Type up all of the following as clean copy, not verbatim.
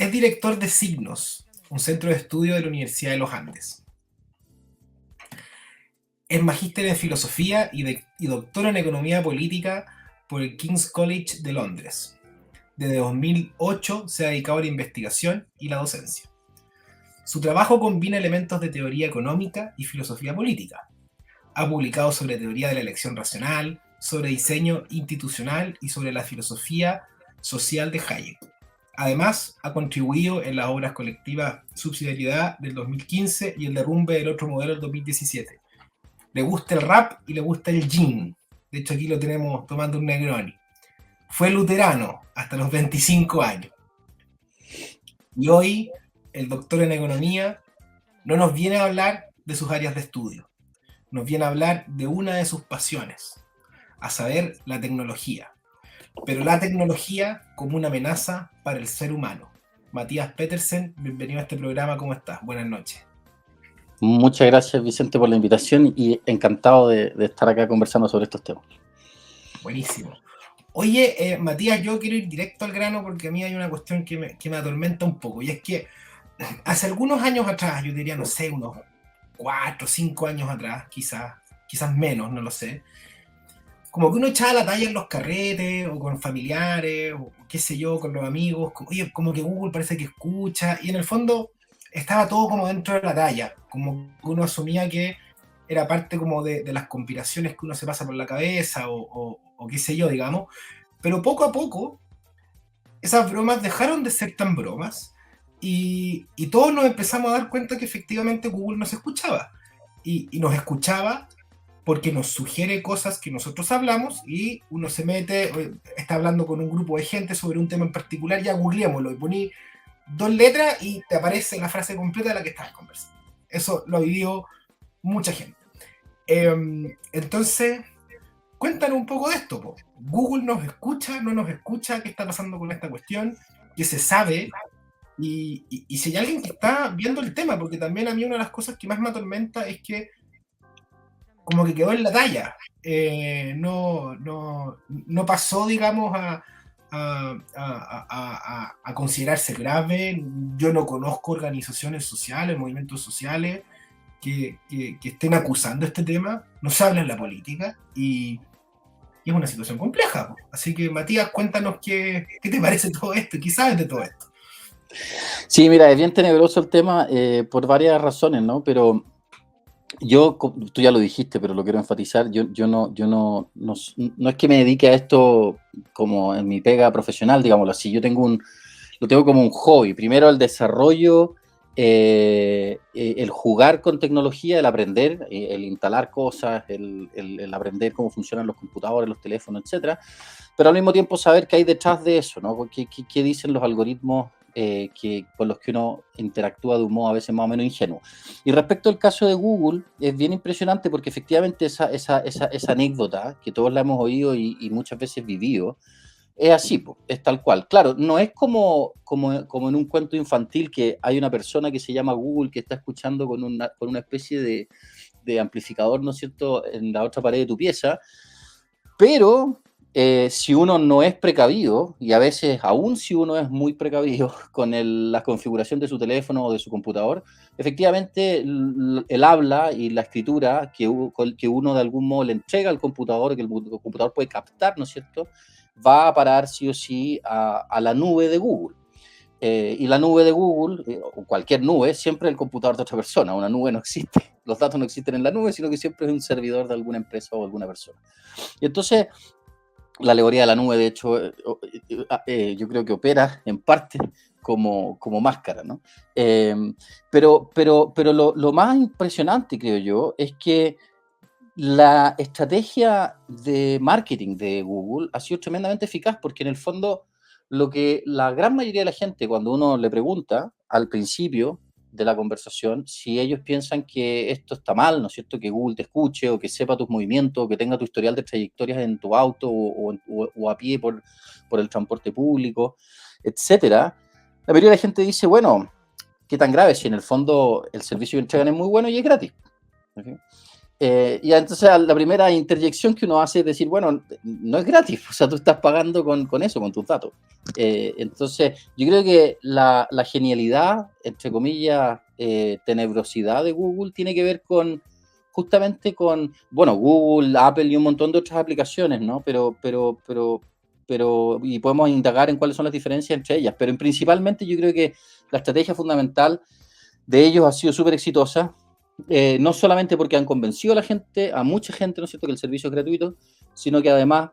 Es director de Signos, un centro de estudio de la Universidad de los Andes. Es magíster en filosofía y doctor en economía política por el King's College de Londres. Desde 2008 se ha dedicado a la investigación y la docencia. Su trabajo combina elementos de teoría económica y filosofía política. Ha publicado sobre teoría de la elección racional, sobre diseño institucional y sobre la filosofía social de Hayek. Además, ha contribuido en las obras colectivas Subsidiariedad del 2015 y El derrumbe del otro modelo del 2017. Le gusta el rap y le gusta el gin. De hecho, aquí lo tenemos tomando un Negroni. Fue luterano hasta los 25 años. Y hoy, el doctor en economía no nos viene a hablar de sus áreas de estudio. Nos viene a hablar de una de sus pasiones, a saber, la tecnología. Pero la tecnología como una amenaza para el ser humano. Matías Petersen, bienvenido a este programa, ¿cómo estás? Buenas noches. Muchas gracias, Vicente, por la invitación y encantado de estar acá conversando sobre estos temas. Buenísimo. Oye, Matías, yo quiero ir directo al grano porque a mí hay una cuestión que me atormenta un poco, y es que hace algunos años atrás, yo diría, no sé, unos 4 o 5 años atrás, quizás menos, no lo sé, como que uno echaba la talla en los carretes, o con familiares, o qué sé yo, con los amigos, oye, como que Google parece que escucha, y en el fondo estaba todo como dentro de la talla, como que uno asumía que era parte como de las conspiraciones que uno se pasa por la cabeza, o qué sé yo, digamos, pero poco a poco esas bromas dejaron de ser tan bromas, y todos nos empezamos a dar cuenta que efectivamente Google nos escuchaba, y nos escuchaba porque nos sugiere cosas que nosotros hablamos, y uno se mete, está hablando con un grupo de gente sobre un tema en particular, ya googleémoslo, y poní 2 letras y te aparece la frase completa de la que estás conversando. Eso lo ha vivido mucha gente. Entonces, cuéntanos un poco de esto, po. ¿Google nos escucha, no nos escucha? ¿Qué está pasando con esta cuestión? ¿Qué se sabe? Y si hay alguien que está viendo el tema, porque también a mí una de las cosas que más me atormenta es que como que quedó en la talla. No pasó, digamos, a considerarse grave. Yo no conozco organizaciones sociales, movimientos sociales que estén acusando este tema. No se habla en la política, y es una situación compleja. Así que, Matías, cuéntanos qué te parece todo esto, qué sabes de todo esto. Sí, mira, es bien tenebroso el tema por varias razones, ¿no? Pero tú ya lo dijiste, pero lo quiero enfatizar, yo no es que me dedique a esto como en mi pega profesional, digámoslo así, lo tengo como un hobby. Primero el desarrollo, el jugar con tecnología, el aprender, el instalar cosas, el aprender cómo funcionan los computadores, los teléfonos, etcétera. Pero al mismo tiempo saber qué hay detrás de eso, ¿no? ¿Qué dicen los algoritmos con los que uno interactúa de un modo a veces más o menos ingenuo? Y respecto al caso de Google, es bien impresionante porque efectivamente esa anécdota, que todos la hemos oído y muchas veces vivido, es así, es tal cual. Claro, no es como en un cuento infantil que hay una persona que se llama Google que está escuchando con una especie de amplificador, ¿no es cierto?, en la otra pared de tu pieza, pero si uno no es precavido, y a veces aún si uno es muy precavido con la configuración de su teléfono o de su computador, efectivamente el habla y la escritura que uno de algún modo le entrega al computador, que el computador puede captar, ¿no es cierto?, va a parar sí o sí a la nube de Google. Y la nube de Google, o cualquier nube, siempre es el computador de otra persona. Una nube no existe. Los datos no existen en la nube, sino que siempre es un servidor de alguna empresa o alguna persona. Y entonces, la alegoría de la nube, de hecho, yo creo que opera en parte como máscara, ¿no? Pero lo más impresionante, creo yo, es que la estrategia de marketing de Google ha sido tremendamente eficaz, porque en el fondo lo que la gran mayoría de la gente, cuando uno le pregunta al principio de la conversación si ellos piensan que esto está mal, ¿no es cierto?, que Google te escuche o que sepa tus movimientos, o que tenga tu historial de trayectorias en tu auto o a pie por el transporte público, etcétera, la mayoría de la gente dice, bueno, ¿qué tan grave si en el fondo el servicio que entregan es muy bueno y es gratis? ¿Okay? Y entonces la primera interjección que uno hace es decir, bueno, no es gratis, o sea, tú estás pagando con eso, con tus datos. Entonces, yo creo que la genialidad, entre comillas, tenebrosidad de Google tiene que ver justamente con, bueno, Google, Apple y un montón de otras aplicaciones, ¿no? Y podemos indagar en cuáles son las diferencias entre ellas, pero principalmente yo creo que la estrategia fundamental de ellos ha sido súper exitosa. No solamente porque han convencido a la gente, a mucha gente, ¿no es cierto?, que el servicio es gratuito, sino que además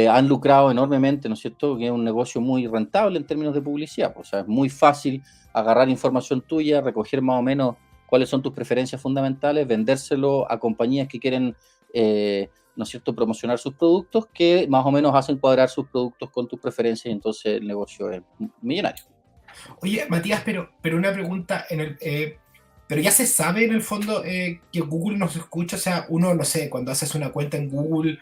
han lucrado enormemente, ¿no es cierto?, que es un negocio muy rentable en términos de publicidad. O sea, es muy fácil agarrar información tuya, recoger más o menos cuáles son tus preferencias fundamentales, vendérselo a compañías que quieren, ¿no es cierto?, promocionar sus productos, que más o menos hacen cuadrar sus productos con tus preferencias, y entonces el negocio es millonario. Oye, Matías, pero una pregunta pero ya se sabe en el fondo que Google nos escucha, o sea, uno, no sé, cuando haces una cuenta en Google,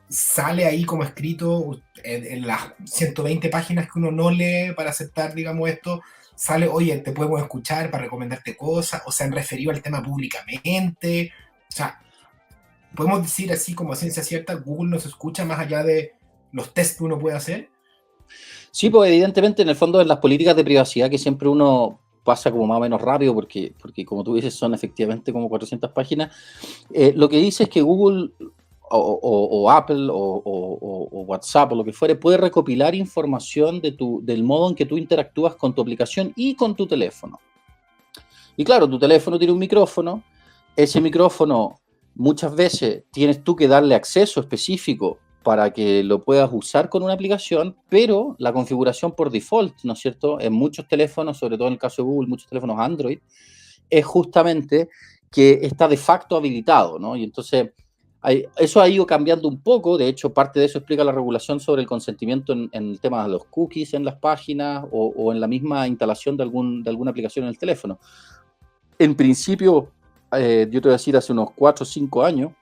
sale ahí como escrito en las 120 páginas que uno no lee para aceptar, digamos, esto, sale, oye, te podemos escuchar para recomendarte cosas, o se han referido al tema públicamente, o sea, podemos decir así como a ciencia cierta, Google nos escucha más allá de los tests que uno puede hacer. Sí, pues evidentemente en el fondo en las políticas de privacidad que siempre uno pasa como más o menos rápido porque como tú dices son efectivamente como 400 páginas, lo que dice es que Google o Apple o WhatsApp o lo que fuere puede recopilar información del modo en que tú interactúas con tu aplicación y con tu teléfono. Y claro, tu teléfono tiene un micrófono, ese micrófono muchas veces tienes tú que darle acceso específico para que lo puedas usar con una aplicación, pero la configuración por default, ¿no es cierto? En muchos teléfonos, sobre todo en el caso de Google, muchos teléfonos Android, es justamente que está de facto habilitado, ¿no? Y entonces eso ha ido cambiando un poco, de hecho parte de eso explica la regulación sobre el consentimiento en el tema de los cookies en las páginas o en la misma instalación de alguna aplicación en el teléfono. En principio, yo te voy a decir, hace unos 4 o 5 años,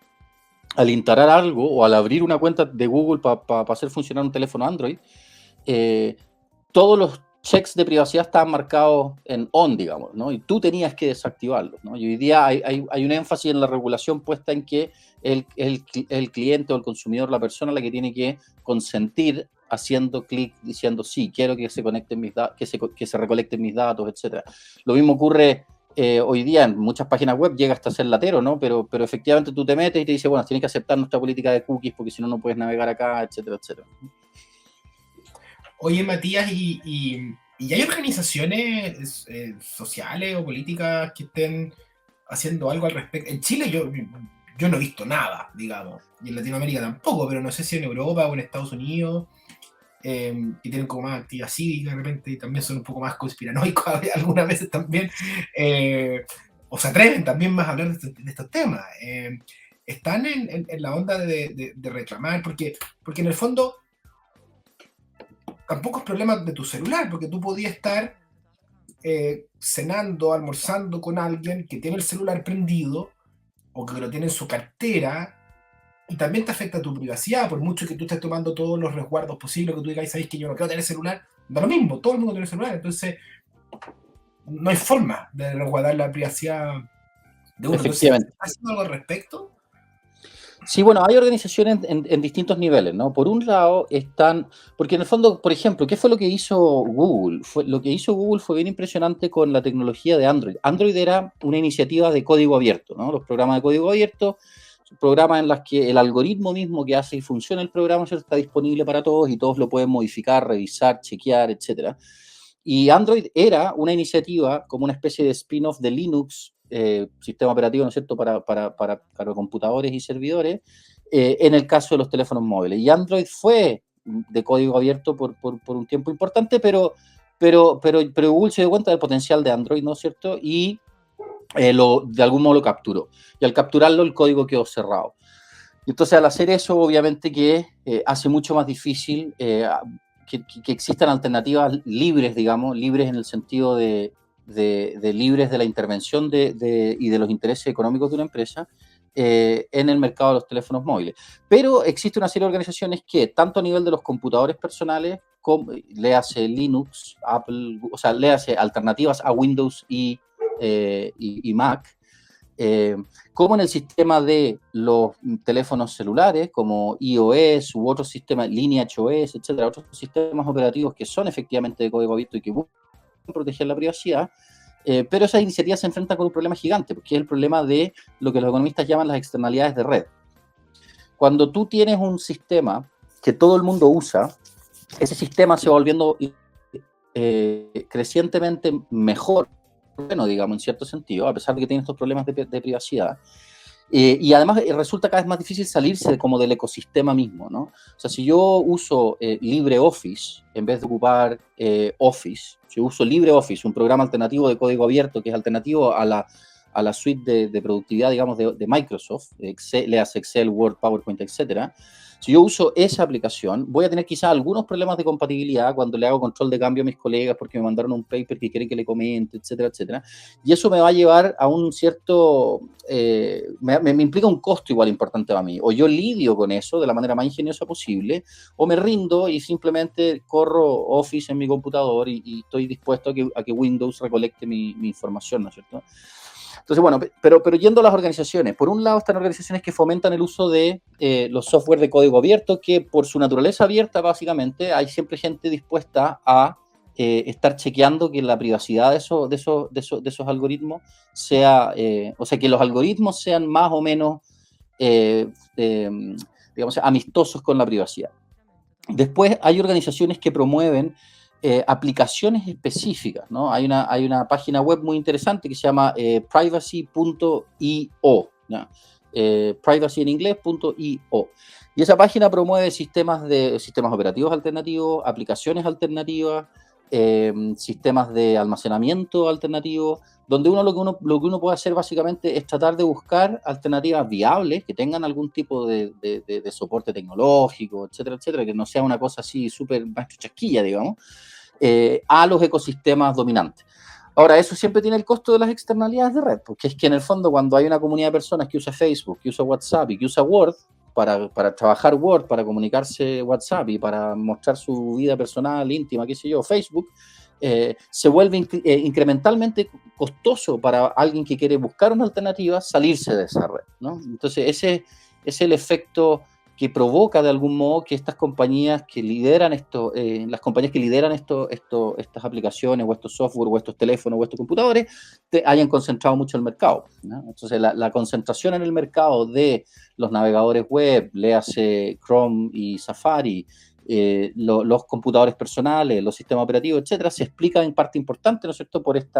al instalar algo o al abrir una cuenta de Google para hacer funcionar un teléfono Android, todos los checks de privacidad estaban marcados en on, digamos, ¿no? Y tú tenías que desactivarlos, ¿no? Y hoy día hay un énfasis en la regulación puesta en que el cliente o el consumidor, la persona, la que tiene que consentir haciendo clic diciendo sí, quiero que se conecten que se recolecten mis datos, etcétera. Lo mismo ocurre hoy día en muchas páginas web, llega hasta ser latero, ¿no? Pero efectivamente tú te metes y te dice, bueno, tienes que aceptar nuestra política de cookies porque si no, no puedes navegar acá, etcétera, etcétera. Oye, Matías, ¿y hay organizaciones sociales o políticas que estén haciendo algo al respecto? En Chile yo no he visto nada, digamos, y en Latinoamérica tampoco, pero no sé si en Europa o en Estados Unidos, que tienen como más actividad cívica de repente y también son un poco más conspiranoicos algunas veces también, o se atreven también más a hablar de estos temas. Están en la onda de reclamar, porque en el fondo tampoco es problema de tu celular, porque tú podías estar cenando, almorzando con alguien que tiene el celular prendido o que lo tiene en su cartera y también te afecta tu privacidad, por mucho que tú estés tomando todos los resguardos posibles, que tú digas, sabéis que yo no quiero tener celular, da lo mismo, todo el mundo tiene celular, entonces no hay forma de resguardar la privacidad de uno. Entonces, Efectivamente. ¿estás haciendo algo al respecto? Sí, bueno, hay organizaciones en distintos niveles, ¿no? Por un lado están, porque en el fondo, por ejemplo, ¿qué fue lo que hizo Google? Lo que hizo Google fue bien impresionante con la tecnología de Android. Android era una iniciativa de código abierto, ¿no? Los programas de código abierto, programas en los que el algoritmo mismo que hace y funciona el programa está disponible para todos y todos lo pueden modificar, revisar, chequear, etcétera. Y Android era una iniciativa como una especie de spin-off de Linux, sistema operativo, ¿no es cierto?, para computadores y servidores, en el caso de los teléfonos móviles. Y Android fue de código abierto por un tiempo importante, pero Google se dio cuenta del potencial de Android, ¿no es cierto?, y de algún modo lo capturó. Y al capturarlo, el código quedó cerrado. Y entonces, al hacer eso, obviamente que hace mucho más difícil que existan alternativas libres, digamos, libres en el sentido de libres de la intervención y de los intereses económicos de una empresa en el mercado de los teléfonos móviles. Pero existe una serie de organizaciones que, tanto a nivel de los computadores personales, léase Linux, Apple, o sea, léase alternativas a Windows y Mac, como en el sistema de los teléfonos celulares, como iOS u otros sistemas, Lineage OS, etcétera, otros sistemas operativos que son efectivamente de código abierto y que buscan proteger la privacidad, pero esas iniciativas se enfrentan con un problema gigante, porque es el problema de lo que los economistas llaman las externalidades de red. Cuando tú tienes un sistema que todo el mundo usa, ese sistema se va volviendo crecientemente mejor, bueno, digamos, en cierto sentido, a pesar de que tiene estos problemas de privacidad. Y además resulta cada vez más difícil salirse como del ecosistema mismo, ¿no? O sea, si yo uso LibreOffice en vez de ocupar Office, si yo uso LibreOffice, un programa alternativo de código abierto que es alternativo a la suite de productividad, digamos, de Microsoft, Excel, leas Excel, Word, PowerPoint, etcétera. Si yo uso esa aplicación, voy a tener quizás algunos problemas de compatibilidad cuando le hago control de cambio a mis colegas porque me mandaron un paper que quieren que le comente, etcétera, etcétera. Y eso me va a llevar a un cierto... me implica un costo igual importante para mí. O yo lidio con eso de la manera más ingeniosa posible, o me rindo y simplemente corro Office en mi computador y estoy dispuesto a que Windows recolecte mi información, ¿no es cierto? Entonces, bueno, pero yendo a las organizaciones, por un lado están organizaciones que fomentan el uso de los software de código abierto, que por su naturaleza abierta, básicamente, hay siempre gente dispuesta a estar chequeando que la privacidad de esos algoritmos sea, o sea, que los algoritmos sean más o menos, digamos, amistosos con la privacidad. Después hay organizaciones que promueven aplicaciones específicas, ¿no? Hay una página web muy interesante que se llama privacy.io, ¿no? Privacy en inglés.io. Y esa página promueve sistemas operativos alternativos, aplicaciones alternativas, sistemas de almacenamiento alternativos, donde lo que uno puede hacer básicamente es tratar de buscar alternativas viables que tengan algún tipo de soporte tecnológico, etcétera, etcétera, que no sea una cosa así súper maestro chasquilla, digamos, a los ecosistemas dominantes. Ahora, eso siempre tiene el costo de las externalidades de red, porque es que en el fondo cuando hay una comunidad de personas que usa Facebook, que usa WhatsApp y que usa Word, para trabajar Word, para comunicarse WhatsApp y para mostrar su vida personal, íntima, qué sé yo, Facebook, se vuelve incrementalmente costoso para alguien que quiere buscar una alternativa salirse de esa red, ¿no? Entonces, ese es el efecto que provoca de algún modo que estas compañías que lideran las compañías que lideran estas aplicaciones o estos software o estos teléfonos o estos computadores hayan concentrado mucho el mercado, ¿no? Entonces la concentración en el mercado de los navegadores web, léase Chrome y Safari, los computadores personales, los sistemas operativos, etcétera, se explica en parte importante, ¿no es cierto?, por este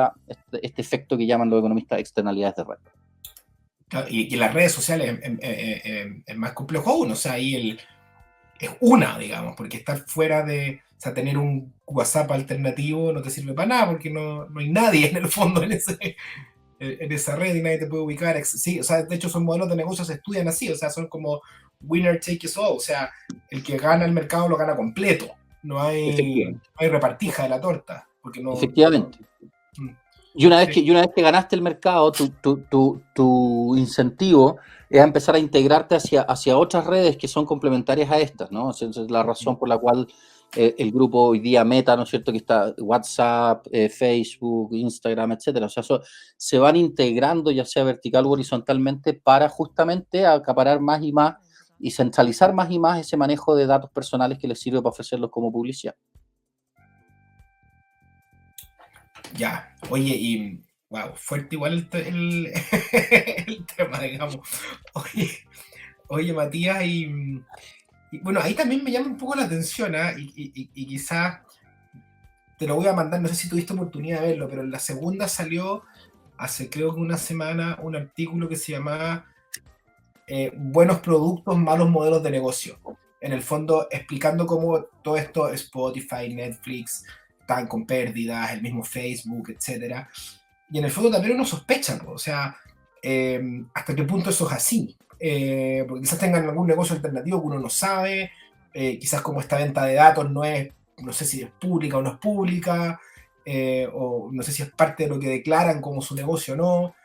efecto que llaman los economistas externalidades de red. Y las redes sociales es más complejo aún, o sea, ahí es una, digamos, porque estar fuera de, o sea, tener un WhatsApp alternativo no te sirve para nada, porque no hay nadie en el fondo en esa red y nadie te puede ubicar. Sí, o sea, de hecho, son modelos de negocios se estudian así, o sea, son como winner take it all, o sea, el que gana el mercado lo gana completo, no hay repartija de la torta, porque no... Efectivamente. Y una vez que ganaste el mercado, tu incentivo es empezar a integrarte hacia otras redes que son complementarias a estas, ¿no? Esa es la razón por la cual el grupo hoy día Meta, ¿no es cierto?, que está WhatsApp, Facebook, Instagram, etcétera. O sea, se van integrando ya sea vertical o horizontalmente para justamente acaparar más y más y centralizar más y más ese manejo de datos personales que les sirve para ofrecerlos como publicidad. Ya, oye, y wow, fuerte igual el tema, digamos. Oye, Matías, y bueno, ahí también me llama un poco la atención, ¿eh? Y quizás te lo voy a mandar, no sé si tuviste oportunidad de verlo, pero en la segunda salió hace creo que una semana un artículo que se llamaba Buenos productos, malos modelos de negocio. En el fondo, explicando cómo todo esto, Spotify, Netflix, están con pérdidas, el mismo Facebook, etcétera. Y en el fondo también uno sospecha, ¿no? O sea, hasta qué punto eso es así. Porque quizás tengan algún negocio alternativo que uno no sabe, quizás como esta venta de datos no sé si es pública o no es pública, o no sé si es parte de lo que declaran como su negocio o no.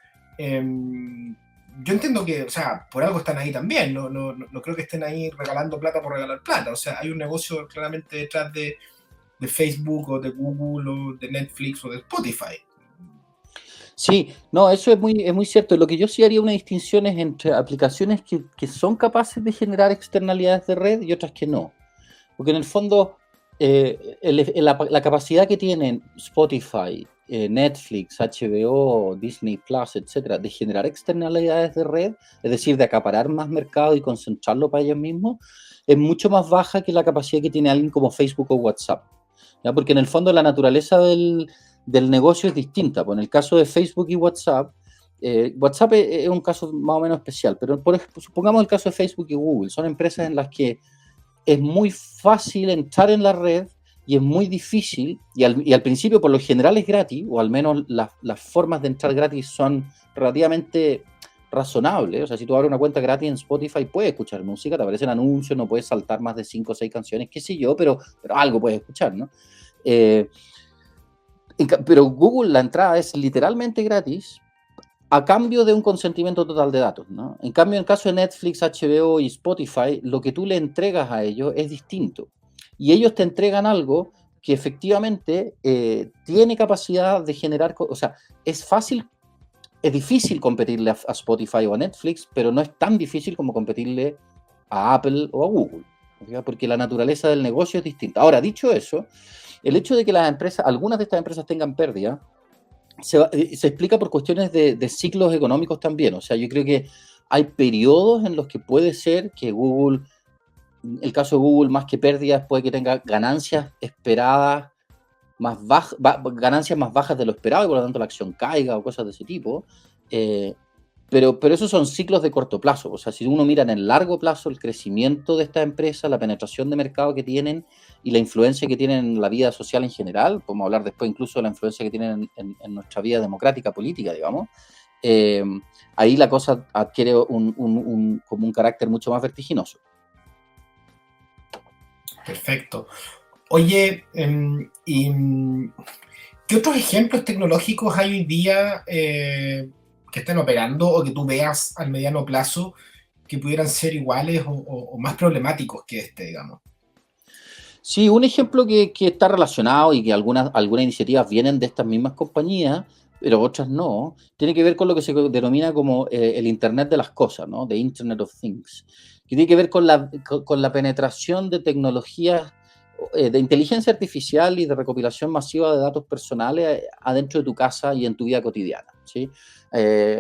Yo entiendo que, o sea, por algo están ahí también, no creo que estén ahí regalando plata por regalar plata, o sea, hay un negocio claramente detrás de Facebook o de Google o de Netflix o de Spotify. Sí, no, eso es muy cierto. Lo que yo sí haría una distinción es entre aplicaciones que son capaces de generar externalidades de red y otras que no. Porque en el fondo, la capacidad que tienen Spotify, Netflix, HBO, Disney Plus, etcétera, de generar externalidades de red, es decir, de acaparar más mercado y concentrarlo para ellos mismos, es mucho más baja que la capacidad que tiene alguien como Facebook o WhatsApp. ¿Ya? Porque en el fondo la naturaleza del negocio es distinta. Pues en el caso de Facebook y WhatsApp, WhatsApp es un caso más o menos especial, pero supongamos el caso de Facebook y Google. Son empresas en las que es muy fácil entrar en la red y es muy difícil, y al principio por lo general es gratis, o al menos las formas de entrar gratis son relativamente razonables. O sea, si tú abres una cuenta gratis en Spotify, puedes escuchar música, te aparecen anuncios, no puedes saltar más de 5 o 6 canciones, qué sé yo, pero algo puedes escuchar, ¿no? Eh, pero Google, la entrada es literalmente gratis, a cambio de un consentimiento total de datos, ¿no? En cambio, en el caso de Netflix, HBO y Spotify, lo que tú le entregas a ellos es distinto. Y ellos te entregan algo que efectivamente tiene capacidad de generar, o sea, es fácil, es difícil competirle a Spotify o a Netflix, pero no es tan difícil como competirle a Apple o a Google, ¿sí? Porque la naturaleza del negocio es distinta. Ahora, dicho eso, el hecho de que las empresas, algunas de estas empresas tengan pérdida, se explica por cuestiones de ciclos económicos también. O sea, yo creo que hay periodos en los que puede ser que Google, el caso de Google, más que pérdidas, puede que tenga ganancias esperadas más bajas, ganancias más bajas de lo esperado y por lo tanto la acción caiga o cosas de ese tipo. Eh, pero esos son ciclos de corto plazo. O sea, si uno mira en el largo plazo el crecimiento de esta empresa, la penetración de mercado que tienen y la influencia que tienen en la vida social en general, podemos hablar después incluso de la influencia que tienen en nuestra vida democrática, política, digamos, eh, ahí la cosa adquiere como un carácter mucho más vertiginoso. Perfecto. Oye, ¿qué otros ejemplos tecnológicos hay hoy día que estén operando o que tú veas al mediano plazo que pudieran ser iguales o más problemáticos que este, digamos? Sí, un ejemplo que está relacionado y que algunas iniciativas vienen de estas mismas compañías, pero otras no, tiene que ver con lo que se denomina como el Internet de las cosas, ¿no? The Internet of Things, que tiene que ver con la penetración de tecnologías de inteligencia artificial y de recopilación masiva de datos personales adentro de tu casa y en tu vida cotidiana, ¿sí?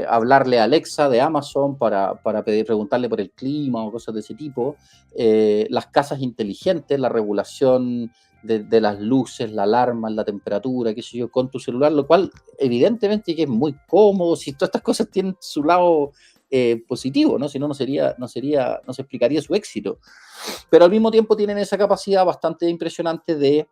Hablarle a Alexa de Amazon para preguntarle por el clima o cosas de ese tipo, las casas inteligentes, la regulación de las luces, la alarma, la temperatura, qué sé yo, con tu celular, lo cual evidentemente que es muy cómodo, si todas estas cosas tienen su lado positivo, ¿no? Si no, no se explicaría su éxito. Pero al mismo tiempo tienen esa capacidad bastante impresionante de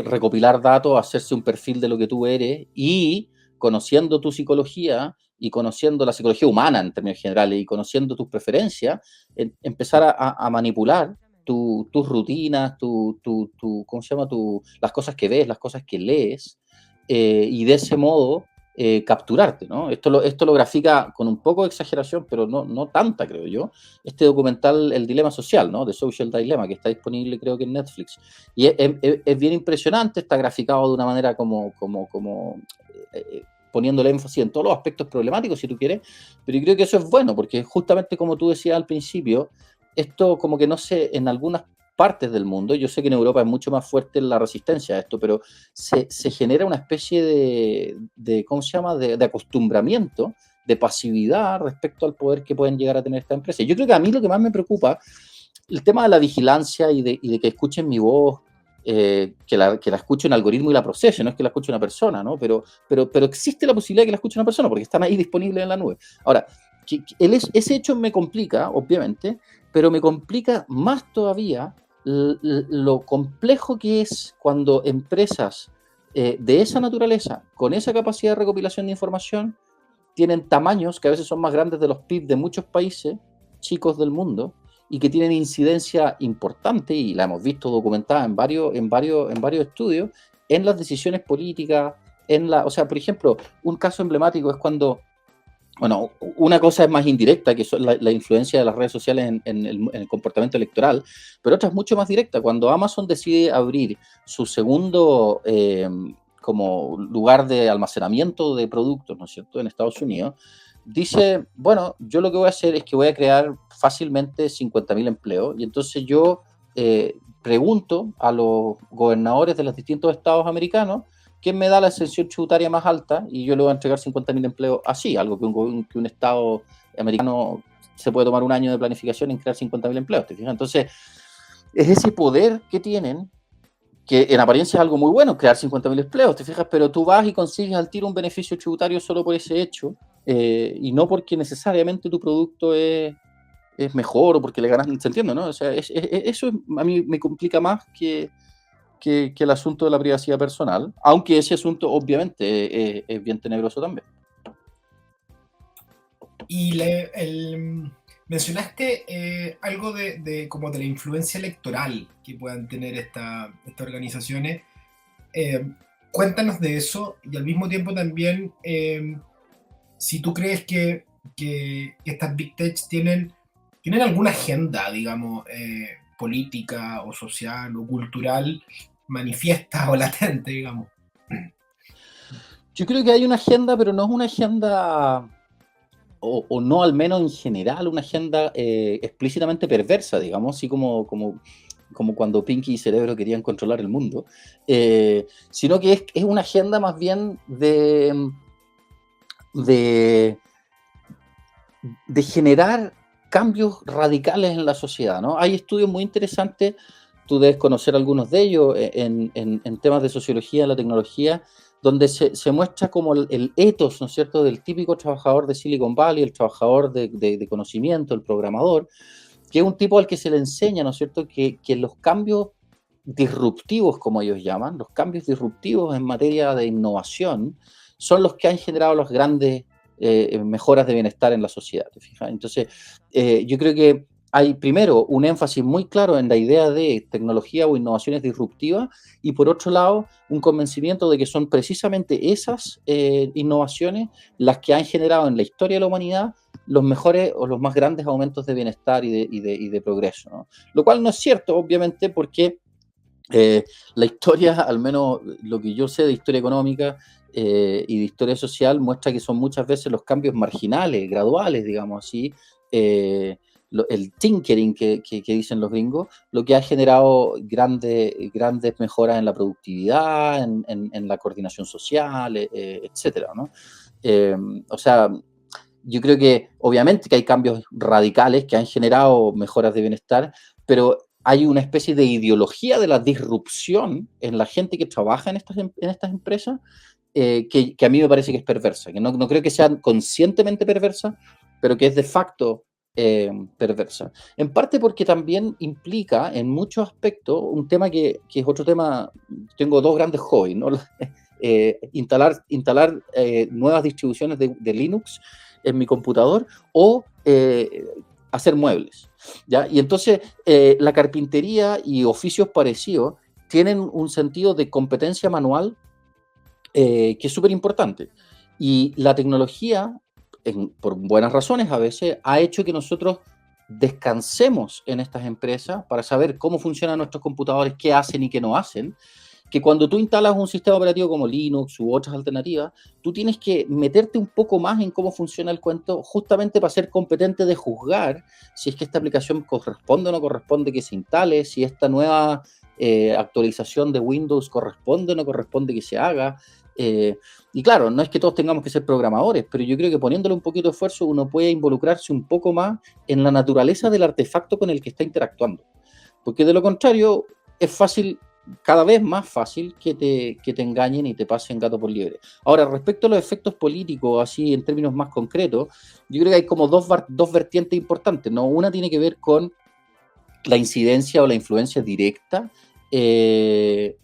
recopilar datos, hacerse un perfil de lo que tú eres y conociendo tu psicología y conociendo la psicología humana en términos generales y conociendo tus preferencias, empezar a manipular tus rutinas, ¿cómo se llama? Las cosas que ves, las cosas que lees, y de ese modo capturarte, ¿no? Esto lo grafica con un poco de exageración, pero no tanta, creo yo, este documental El Dilema Social, ¿no? The Social Dilemma, que está disponible creo que en Netflix. Y es bien impresionante, está graficado de una manera como poniéndole énfasis en todos los aspectos problemáticos, si tú quieres, pero yo creo que eso es bueno, porque justamente como tú decías al principio, esto como que no sé, en algunas partes del mundo, yo sé que en Europa es mucho más fuerte la resistencia a esto, pero se genera una especie ¿cómo se llama?, de acostumbramiento, de pasividad respecto al poder que pueden llegar a tener esta empresa. Yo creo que a mí lo que más me preocupa, el tema de la vigilancia y de que escuchen mi voz, que la escuche un algoritmo y la procese, no es que la escuche una persona, ¿no? Pero existe la posibilidad de que la escuche una persona, porque están ahí disponibles en la nube. Ahora, ese hecho me complica, obviamente, pero me complica más todavía lo complejo que es cuando empresas de esa naturaleza, con esa capacidad de recopilación de información, tienen tamaños que a veces son más grandes de los PIB de muchos países chicos del mundo y que tienen incidencia importante, y la hemos visto documentada en varios estudios, en las decisiones políticas, o sea, por ejemplo, un caso emblemático es cuando, bueno, una cosa es más indirecta, que son la influencia de las redes sociales en el comportamiento electoral, pero otra es mucho más directa. Cuando Amazon decide abrir su segundo, como lugar de almacenamiento de productos, ¿no es cierto?, en Estados Unidos, dice, bueno, yo lo que voy a hacer es que voy a crear fácilmente 50.000 empleos, y entonces yo pregunto a los gobernadores de los distintos estados americanos quién me da la exención tributaria más alta, y yo le voy a entregar 50.000 empleos así, algo que un estado americano se puede tomar un año de planificación en crear 50.000 empleos, ¿te fijas? Entonces, es ese poder que tienen, que en apariencia es algo muy bueno, crear 50.000 empleos, ¿te fijas? Pero tú vas y consigues al tiro un beneficio tributario solo por ese hecho, y no porque necesariamente tu producto es mejor o porque le ganas, ¿se entiende, no? O sea, eso a mí me complica más que el asunto de la privacidad personal, aunque ese asunto obviamente es bien tenebroso también. Y mencionaste algo como de la influencia electoral que puedan tener estas organizaciones. Cuéntanos de eso, y al mismo tiempo también si tú crees que estas Big Tech tienen alguna agenda, digamos, política o social o cultural manifiesta o latente, digamos. Yo creo que hay una agenda, pero no es una agenda, o no al menos en general, una agenda explícitamente perversa, digamos, así como cuando Pinky y Cerebro querían controlar el mundo, sino que es una agenda más bien de generar cambios radicales en la sociedad, ¿no? Hay estudios muy interesantes, tú debes conocer algunos de ellos en temas de sociología de la tecnología, donde se muestra como el ethos, ¿no es cierto?, del típico trabajador de Silicon Valley, el trabajador de conocimiento, el programador, que es un tipo al que se le enseña, ¿no es cierto?, que los cambios disruptivos, como ellos llaman, los cambios disruptivos en materia de innovación, son los que han generado las grandes mejoras de bienestar en la sociedad, ¿te fijas? Entonces, yo creo que hay primero un énfasis muy claro en la idea de tecnología o innovaciones disruptivas, y por otro lado un convencimiento de que son precisamente esas innovaciones las que han generado en la historia de la humanidad los mejores o los más grandes aumentos de bienestar y de progreso, ¿no? Lo cual no es cierto, obviamente, porque la historia, al menos lo que yo sé de historia económica y de historia social, muestra que son muchas veces los cambios marginales, graduales, digamos así, el tinkering que dicen los gringos, lo que ha generado grandes mejoras en la productividad, en la coordinación social, etcétera, ¿no? O sea, yo creo que obviamente que hay cambios radicales que han generado mejoras de bienestar, pero hay una especie de ideología de la disrupción en la gente que trabaja en estas empresas que a mí me parece que es perversa, que no creo que sea conscientemente perversa, pero que es de facto perversa. En parte porque también implica en muchos aspectos un tema que es otro tema. Tengo dos grandes hobbies, ¿no? Instalar nuevas distribuciones de Linux en mi computador o hacer muebles, ¿ya? Y entonces la carpintería y oficios parecidos tienen un sentido de competencia manual que es súper importante. Y la tecnología, por buenas razones a veces, ha hecho que nosotros descansemos en estas empresas para saber cómo funcionan nuestros computadores, qué hacen y qué no hacen, que cuando tú instalas un sistema operativo como Linux u otras alternativas, tú tienes que meterte un poco más en cómo funciona el cuento, justamente para ser competente de juzgar si es que esta aplicación corresponde o no corresponde que se instale, si esta nueva actualización de Windows corresponde o no corresponde que se haga. Y claro, no es que todos tengamos que ser programadores, pero yo creo que poniéndole un poquito de esfuerzo uno puede involucrarse un poco más en la naturaleza del artefacto con el que está interactuando. Porque de lo contrario, es fácil, cada vez más fácil, que te engañen y te pasen gato por liebre. Ahora, respecto a los efectos políticos, así en términos más concretos, yo creo que hay como dos vertientes importantes, ¿no? Una tiene que ver con la incidencia o la influencia directa de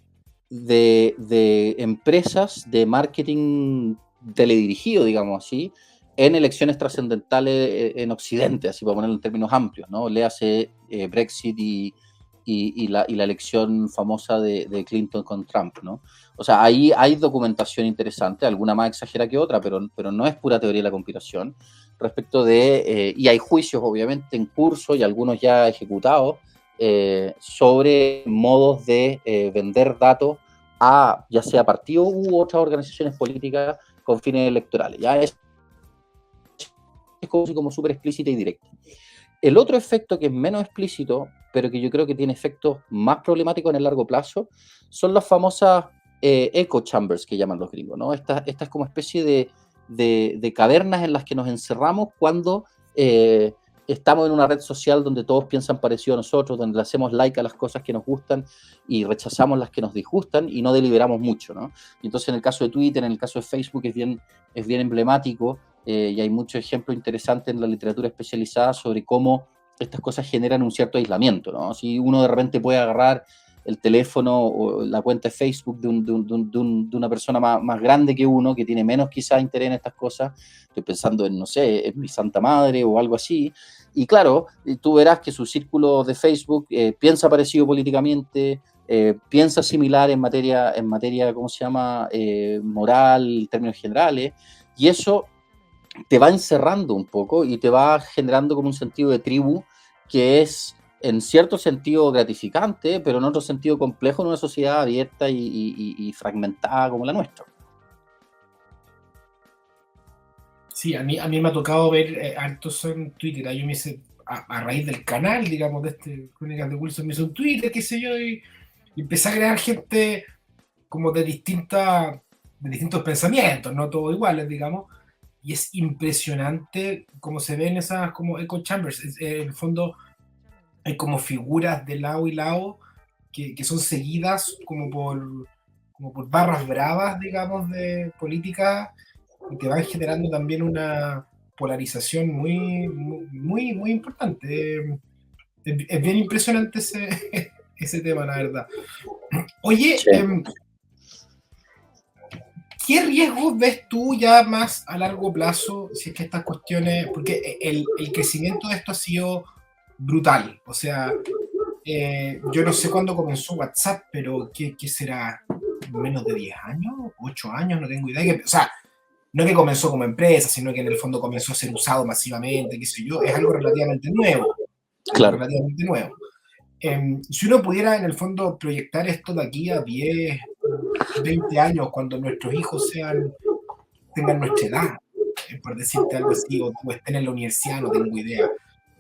empresas de marketing teledirigido, digamos así, en elecciones trascendentales en Occidente, así para ponerlo en términos amplios, ¿no? Léase Brexit y la elección famosa de Clinton con Trump, ¿no? O sea, ahí hay documentación interesante, alguna más exagera que otra, pero no es pura teoría de la conspiración, respecto y hay juicios obviamente en curso y algunos ya ejecutados, sobre modos de vender datos a ya sea partidos u otras organizaciones políticas con fines electorales. Ya es como súper explícita y directa. El otro efecto que es menos explícito, pero que yo creo que tiene efectos más problemáticos en el largo plazo, son las famosas echo chambers que llaman los gringos, ¿no? Estas como especie de cavernas en las que nos encerramos cuando estamos en una red social donde todos piensan parecido a nosotros, donde le hacemos like a las cosas que nos gustan y rechazamos las que nos disgustan y no deliberamos mucho, ¿no? Y entonces en el caso de Twitter, en el caso de Facebook es bien emblemático. Y hay muchos ejemplos interesantes en la literatura especializada sobre cómo estas cosas generan un cierto aislamiento, ¿no? Si uno de repente puede agarrar el teléfono o la cuenta de Facebook de una persona más grande que uno, que tiene menos quizás interés en estas cosas, estoy pensando en, no sé, en mi santa madre o algo así, y claro, tú verás que su círculo de Facebook piensa parecido políticamente, piensa similar en materia, ¿cómo se llama?, moral, en términos generales, y eso te va encerrando un poco y te va generando como un sentido de tribu que es en cierto sentido gratificante, pero en otro sentido complejo en una sociedad abierta y fragmentada como la nuestra. Sí, a mí me ha tocado ver hartos en Twitter. Yo me hice, a raíz del canal, digamos, de Crónicas de Wilson, me hice un Twitter, qué sé yo, y empecé a crear gente como de distintos pensamientos, no todos iguales, digamos, y es impresionante cómo se ven esas como echo chambers. En el fondo hay como figuras de lado y lado que son seguidas como por barras bravas, digamos, de política, y te van generando también una polarización muy importante. Es bien impresionante ese tema, la verdad. Oye, Sí. ¿qué riesgos ves tú ya más a largo plazo si es que estas cuestiones, porque el crecimiento de esto ha sido brutal? O sea, yo no sé cuándo comenzó WhatsApp, pero ¿qué será? ¿Menos de 10 años? ¿8 años? No tengo idea. O sea, no que comenzó como empresa, sino que en el fondo comenzó a ser usado masivamente, qué sé yo. Es algo relativamente nuevo. Algo Claro. relativamente nuevo. Si uno pudiera, en el fondo, proyectar esto de aquí a 10, 20 años, cuando nuestros hijos tengan nuestra edad, por decirte algo así, o estén en la universidad, no tengo idea.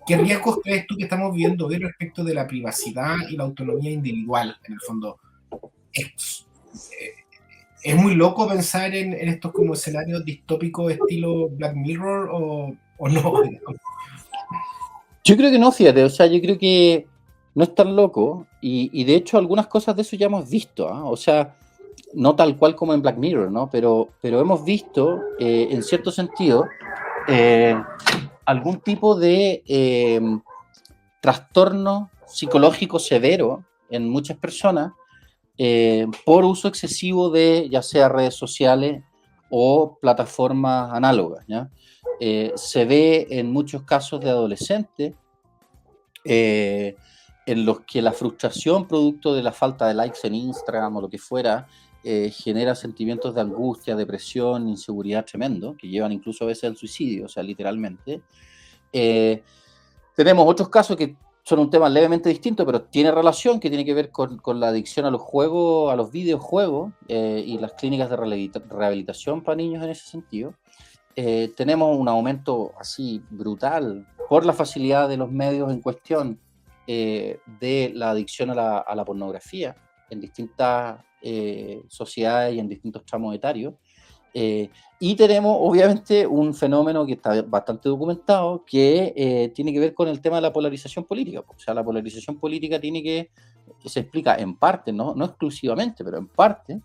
¿Qué riesgos crees tú que estamos viendo hoy respecto de la privacidad y la autonomía individual, en el fondo? Es, es muy loco pensar en estos como escenarios distópicos estilo Black Mirror o no. Yo creo que no, fíjate, o sea, yo creo que no es tan loco y de hecho algunas cosas de eso ya hemos visto, ¿eh? O sea, no tal cual como en Black Mirror, ¿no? Pero hemos visto, en cierto sentido, eh, algún tipo de trastorno psicológico severo en muchas personas por uso excesivo de ya sea redes sociales o plataformas análogas, ¿ya? Se ve en muchos casos de adolescentes en los que la frustración producto de la falta de likes en Instagram o lo que fuera genera sentimientos de angustia, depresión, inseguridad tremendo, que llevan incluso a veces al suicidio, o sea, literalmente. Tenemos otros casos que son un tema levemente distinto, pero tiene relación, que tiene que ver con la adicción a los juegos, a los videojuegos y las clínicas de rehabilitación para niños en ese sentido. Tenemos un aumento así brutal por la facilidad de los medios en cuestión de la adicción a la pornografía en distintas sociedades y en distintos tramos etarios. Y tenemos obviamente un fenómeno que está bastante documentado que tiene que ver con el tema de la polarización política. O sea, la polarización política se explica en parte, no exclusivamente, pero en parte,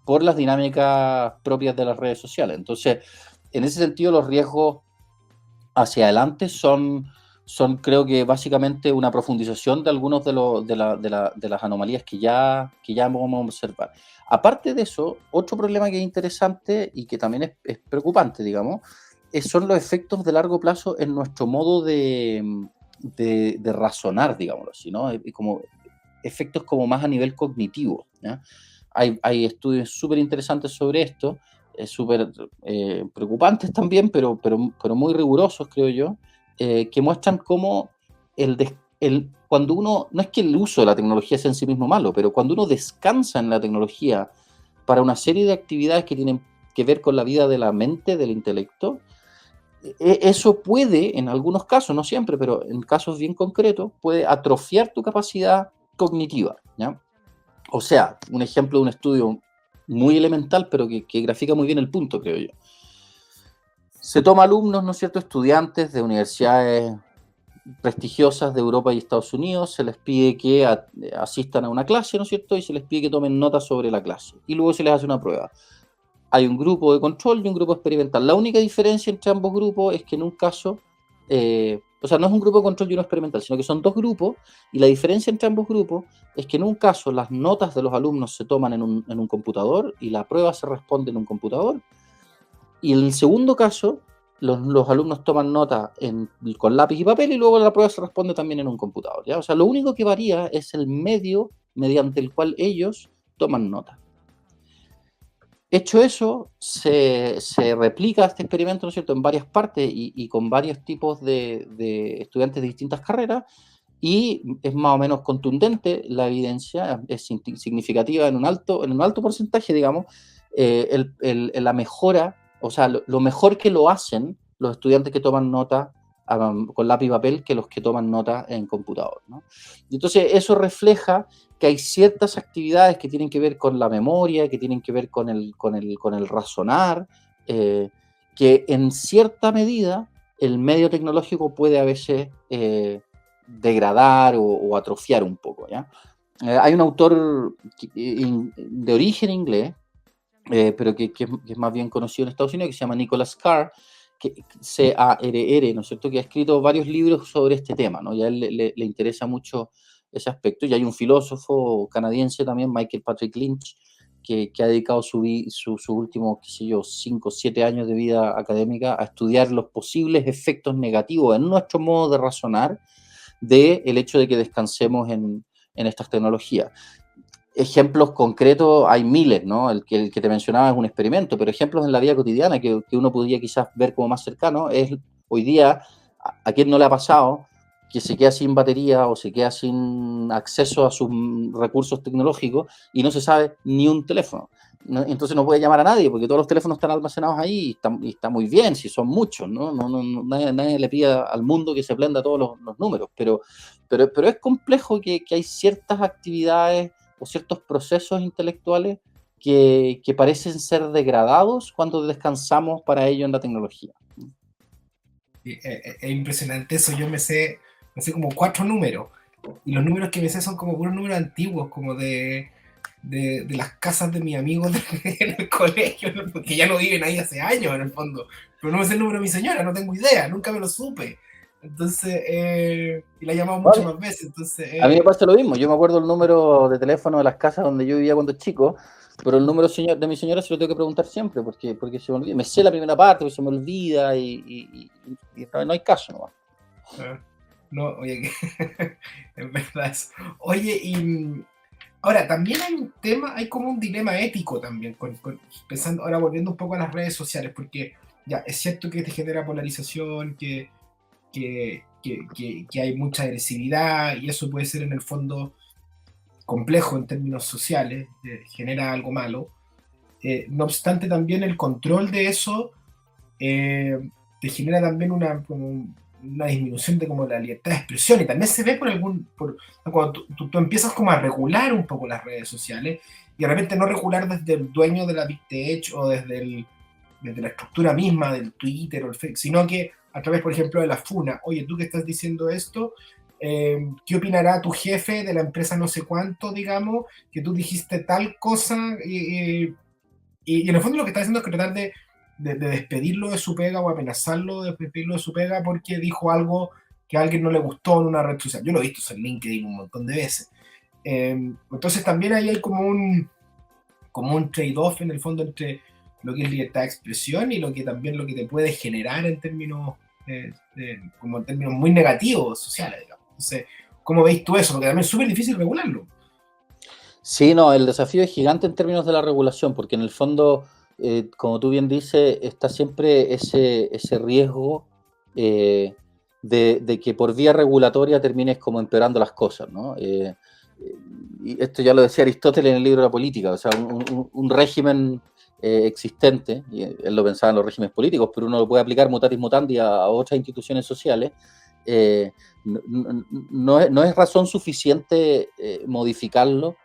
por las dinámicas propias de las redes sociales. Entonces, en ese sentido, los riesgos hacia adelante son creo que básicamente una profundización de algunos de las anomalías que ya vamos a observar. Aparte de eso, otro problema que es interesante y que también es preocupante, digamos, son los efectos de largo plazo en nuestro modo de razonar, digámoslo así, ¿no? Como efectos como más a nivel cognitivo, ¿ya? Hay estudios súper interesantes sobre esto, súper preocupantes también, pero muy rigurosos, creo yo, que muestran cómo cuando uno, no es que el uso de la tecnología sea en sí mismo malo, pero cuando uno descansa en la tecnología para una serie de actividades que tienen que ver con la vida de la mente, del intelecto, eso puede, en algunos casos, no siempre, pero en casos bien concretos, puede atrofiar tu capacidad cognitiva, ¿ya? O sea, un ejemplo de un estudio muy elemental, pero que grafica muy bien el punto, creo yo. Se toma alumnos, ¿no es cierto?, estudiantes de universidades prestigiosas de Europa y Estados Unidos, se les pide que asistan a una clase, ¿no es cierto?, y se les pide que tomen notas sobre la clase, y luego se les hace una prueba. Hay un grupo de control y un grupo experimental. La única diferencia entre ambos grupos es que en un caso, o sea, no es un grupo de control y uno experimental, sino que son dos grupos, y la diferencia entre ambos grupos es que en un caso las notas de los alumnos se toman en un computador y la prueba se responde en un computador, y en el segundo caso los alumnos toman notas con lápiz y papel y luego la prueba se responde también en un computador, ¿ya? O sea, lo único que varía es el medio mediante el cual ellos toman notas. Hecho eso, se replica este experimento, ¿no es cierto?, en varias partes y con varios tipos de estudiantes de distintas carreras, y es más o menos contundente la evidencia, es significativa en un alto porcentaje, digamos, la mejora, o sea, lo mejor que lo hacen los estudiantes que toman nota con lápiz y papel que los que toman nota en computador, ¿no? Y entonces eso refleja que hay ciertas actividades que tienen que ver con la memoria, que tienen que ver con el razonar, que en cierta medida el medio tecnológico puede a veces degradar o atrofiar un poco, ¿ya? Hay un autor de origen inglés, pero que es más bien conocido en Estados Unidos, que se llama Nicholas Carr, C-A-R-R, ¿no es cierto?, que ha escrito varios libros sobre este tema, ¿no? Y a él le interesa mucho ese aspecto. Y hay un filósofo canadiense también, Michael Patrick Lynch, que ha dedicado sus últimos, qué sé yo, 5 o 7 años de vida académica a estudiar los posibles efectos negativos en nuestro modo de razonar del hecho de que descansemos en estas tecnologías. Ejemplos concretos hay miles, ¿no? El que te mencionaba es un experimento, pero ejemplos en la vida cotidiana que uno podría quizás ver como más cercano es hoy día, ¿a quién no le ha pasado que se queda sin batería o se queda sin acceso a sus recursos tecnológicos y no se sabe ni un teléfono? Entonces no puede llamar a nadie porque todos los teléfonos están almacenados ahí y está muy bien, si son muchos, ¿no? Nadie le pide al mundo que se aprenda todos los números, pero es complejo que hay ciertas actividades o ciertos procesos intelectuales que parecen ser degradados cuando descansamos para ello en la tecnología. Es impresionante eso, yo me sé como 4 números, y los números que me sé son como puros números antiguos, como de las casas de mis amigos en el colegio, ¿no? Porque ya no viven ahí hace años en el fondo, pero no me sé el número de mi señora, no tengo idea, nunca me lo supe. Entonces, y la he llamado muchas más veces, entonces... A mí me pasa lo mismo, yo me acuerdo el número de teléfono de las casas donde yo vivía cuando chico, pero el número de mi señora se lo tengo que preguntar siempre, porque se me olvida. Me sé la primera parte, pero se me olvida y no hay caso, ¿no? No, oye, es verdad eso. Oye, y ahora también hay un tema, hay como un dilema ético también, pensando, ahora volviendo un poco a las redes sociales, porque ya, es cierto que te genera polarización, que hay mucha agresividad, y eso puede ser en el fondo complejo en términos sociales, genera algo malo. No obstante, también el control de eso eh, te genera también como una disminución de como la libertad de expresión, y también se ve cuando tú empiezas como a regular un poco las redes sociales, y de repente no regular desde el dueño de la Big Tech o desde la estructura misma del Twitter o el Facebook, sino que a través, por ejemplo, de la FUNA. Oye, tú que estás diciendo esto, ¿qué opinará tu jefe de la empresa no sé cuánto, digamos, que tú dijiste tal cosa? Y en el fondo lo que está haciendo es tratar de despedirlo de su pega o amenazarlo de despedirlo de su pega porque dijo algo que a alguien no le gustó en una red social. Yo lo he visto en LinkedIn un montón de veces. Entonces también ahí hay como un trade-off en el fondo entre lo que es libertad de expresión y lo que te puede generar en términos, como en términos muy negativos sociales, digamos. Entonces, ¿cómo veis tú eso? Porque también es súper difícil regularlo. Sí, no, el desafío es gigante en términos de la regulación, porque en el fondo, como tú bien dices, está siempre ese riesgo de que por vía regulatoria termines como empeorando las cosas, ¿no? Y esto ya lo decía Aristóteles en el libro de la política, o sea, un régimen existente, y él lo pensaba en los regímenes políticos, pero uno lo puede aplicar mutatis mutandi a otras instituciones sociales, no es razón suficiente modificarlo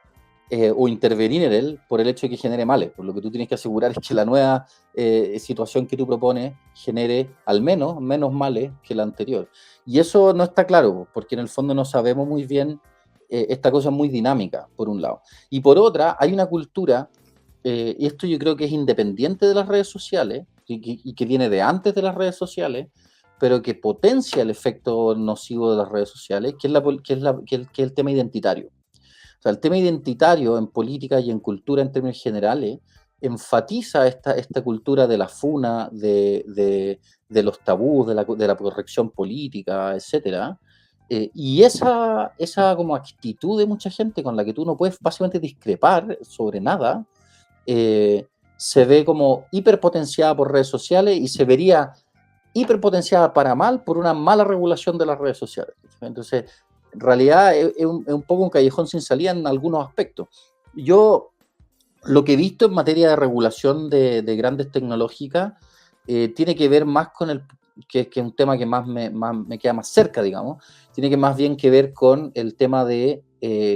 o intervenir en él por el hecho de que genere males. Por lo que tú tienes que asegurar es que la nueva situación que tú propones genere al menos menos males que la anterior. Y eso no está claro, porque en el fondo no sabemos muy bien, esta cosa es muy dinámica, por un lado. Y por otra, hay una cultura, y esto yo creo que es independiente de las redes sociales, y que viene de antes de las redes sociales, pero que potencia el efecto nocivo de las redes sociales, que es el tema identitario. O sea, el tema identitario en política y en cultura en términos generales enfatiza esta cultura de la funa, de los tabús, de la corrección política, etcétera. Y esa como actitud de mucha gente con la que tú no puedes básicamente discrepar sobre nada, se ve como hiperpotenciada por redes sociales y se vería hiperpotenciada para mal por una mala regulación de las redes sociales. Entonces, en realidad es un poco un callejón sin salida en algunos aspectos. Yo lo que he visto en materia de regulación de grandes tecnológicas tiene que ver más con que es un tema que más me queda más cerca, digamos, tiene que más bien que ver con el tema de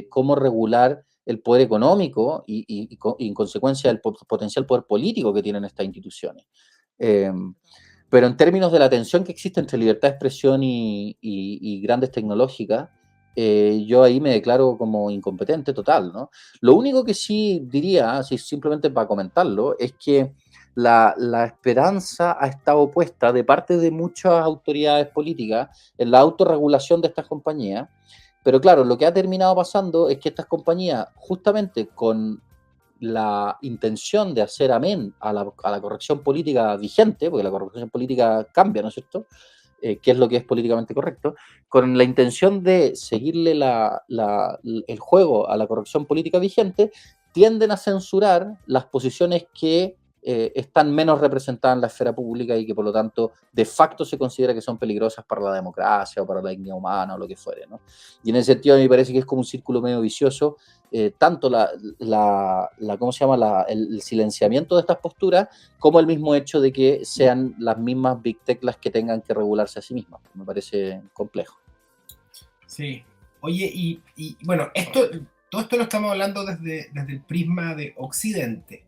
cómo regular el poder económico y en consecuencia el potencial poder político que tienen estas instituciones. Eh, pero en términos de la tensión que existe entre libertad de expresión y grandes tecnológicas, yo ahí me declaro como incompetente total, ¿no? Lo único que sí diría, así simplemente para comentarlo, es que la esperanza ha estado puesta de parte de muchas autoridades políticas en la autorregulación de estas compañías, pero claro, lo que ha terminado pasando es que estas compañías, justamente con la intención de hacer amén a la corrección política vigente, porque la corrección política cambia, ¿no es cierto? ¿Qué es lo que es políticamente correcto? Con la intención de seguirle el juego a la corrección política vigente, tienden a censurar las posiciones que están menos representadas en la esfera pública y que por lo tanto de facto se considera que son peligrosas para la democracia o para la dignidad humana o lo que fuere, ¿no? Y en ese sentido a mí me parece que es como un círculo medio vicioso, tanto ¿cómo se llama? El silenciamiento de estas posturas, como el mismo hecho de que sean las mismas Big Tech las que tengan que regularse a sí mismas. Me parece complejo. Sí. Oye, bueno, todo esto lo estamos hablando desde el prisma de Occidente,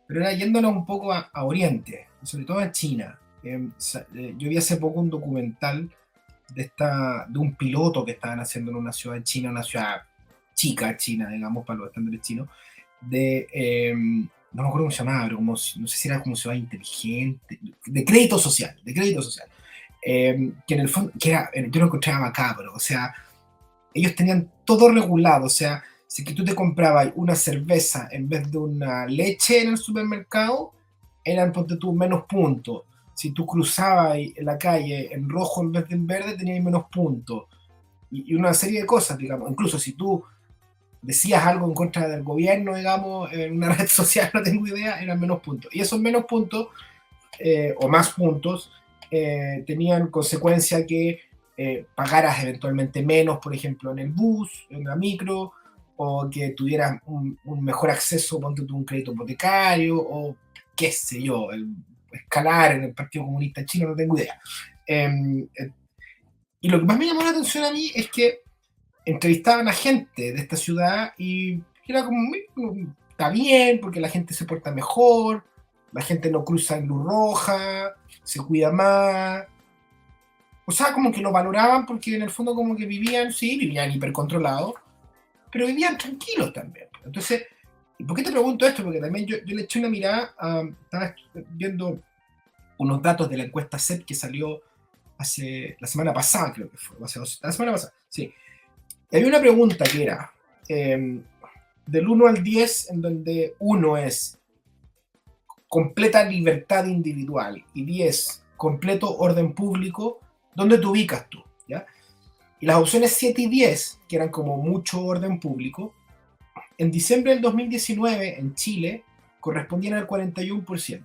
pero ahora yéndonos un poco a Oriente, sobre todo a China. Yo vi hace poco un documental de un piloto que estaban haciendo en una ciudad china, una ciudad chica china, digamos, para los estándares chinos, no me acuerdo cómo se llamaba, pero no sé si era como ciudad inteligente, de crédito social, que en el fondo, yo lo encontraba macabro, o sea, ellos tenían todo regulado, o sea, si que tú te comprabas una cerveza en vez de una leche en el supermercado, eran, ponte tú, menos puntos. Si tú cruzabas en la calle en rojo en vez de en verde, tenías menos puntos. Y una serie de cosas, digamos. Incluso si tú decías algo en contra del gobierno, digamos, en una red social, no tengo idea, eran menos puntos. Y esos menos puntos, o más puntos, tenían consecuencia que pagaras eventualmente menos, por ejemplo, en el bus, en la micro, o que tuvieras un mejor acceso, ponte tú, un crédito hipotecario, o qué sé yo, escalar en el Partido Comunista Chino, no tengo idea. Y lo que más me llamó la atención a mí es que entrevistaban a gente de esta ciudad y era como, está bien, porque la gente se porta mejor, la gente no cruza en luz roja, se cuida más. O sea, como que lo valoraban porque en el fondo como que vivían, sí, vivían hipercontrolados, pero vivían tranquilos también. Entonces, ¿y por qué te pregunto esto? Porque también yo le eché una mirada, estaba viendo unos datos de la encuesta CEP que salió la semana pasada, creo que fue, la semana pasada, sí. Y había una pregunta que era, del 1 al 10, en donde 1 es completa libertad individual y 10, completo orden público, ¿dónde te ubicas tú? ¿Ya? Y las opciones 7 y 10, que eran como mucho orden público, en diciembre del 2019 en Chile correspondían al 41%.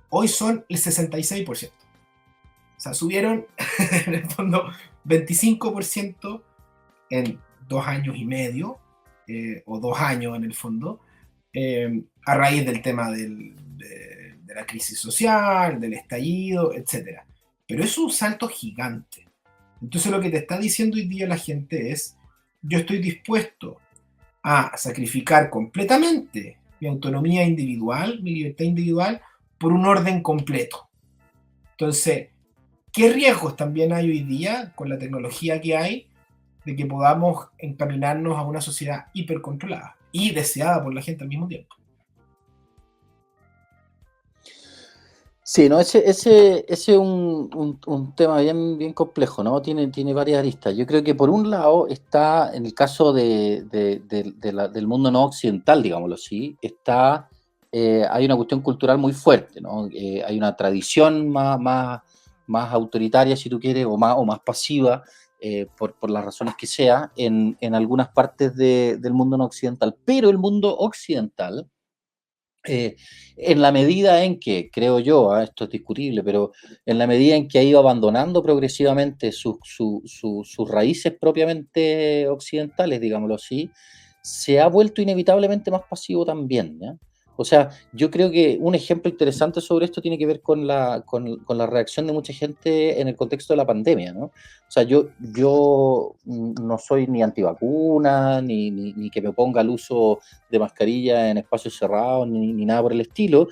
Hoy son el 66%. O sea, subieron en el fondo 25% en 2 años y medio, o 2 años en el fondo, a raíz del tema de la crisis social, del estallido, etc. Pero es un salto gigante. Entonces lo que te está diciendo hoy día la gente es, yo estoy dispuesto a sacrificar completamente mi autonomía individual, mi libertad individual, por un orden completo. Entonces, ¿qué riesgos también hay hoy día con la tecnología que hay de que podamos encaminarnos a una sociedad hipercontrolada y deseada por la gente al mismo tiempo? Sí, no, ese es un tema bien complejo, ¿no? Tiene varias aristas. Yo creo que por un lado está, en el caso del mundo no occidental, digámoslo así, hay una cuestión cultural muy fuerte, ¿no? Hay una tradición más autoritaria, si tú quieres, o más pasiva, por las razones que sea, en algunas partes del mundo no occidental. Pero el mundo occidental, eh, en la medida en que, creo yo, esto es discutible, pero en la medida en que ha ido abandonando progresivamente sus raíces propiamente occidentales, digámoslo así, se ha vuelto inevitablemente más pasivo también, ¿ya? O sea, yo creo que un ejemplo interesante sobre esto tiene que ver con la reacción de mucha gente en el contexto de la pandemia, ¿no? O sea, yo no soy ni antivacuna, ni que me ponga al uso de mascarilla en espacios cerrados, ni nada por el estilo,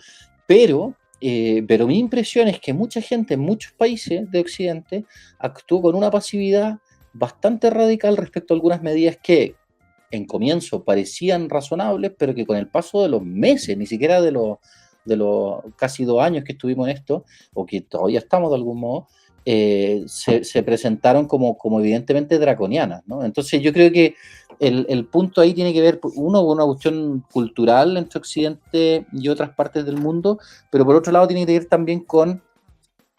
pero mi impresión es que mucha gente en muchos países de Occidente actuó con una pasividad bastante radical respecto a algunas medidas que en comienzo parecían razonables, pero que con el paso de los meses, ni siquiera de los casi 2 años que estuvimos en esto, o que todavía estamos de algún modo, se presentaron como evidentemente draconianas, ¿no? Entonces yo creo que el punto ahí tiene que ver, uno, con una cuestión cultural entre Occidente y otras partes del mundo, pero por otro lado tiene que ver también con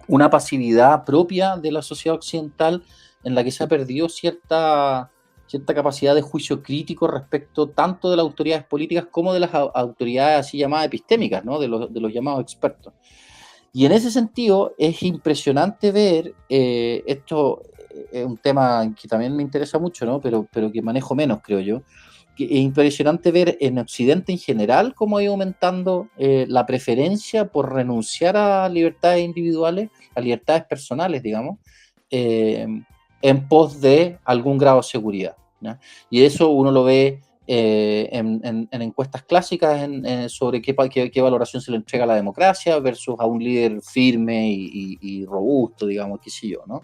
una pasividad propia de la sociedad occidental en la que se ha perdido cierta capacidad de juicio crítico respecto tanto de las autoridades políticas como de las autoridades así llamadas epistémicas, ¿no? De los llamados expertos. Y en ese sentido es impresionante ver, esto es un tema que también me interesa mucho, ¿no? Pero que manejo menos, creo yo, que es impresionante ver en Occidente en general cómo ha ido aumentando la preferencia por renunciar a libertades individuales, a libertades personales, digamos, eh, en pos de algún grado de seguridad, ¿ya? Y eso uno lo ve en encuestas clásicas sobre qué valoración se le entrega a la democracia versus a un líder firme y robusto, digamos, qué sé yo, ¿no?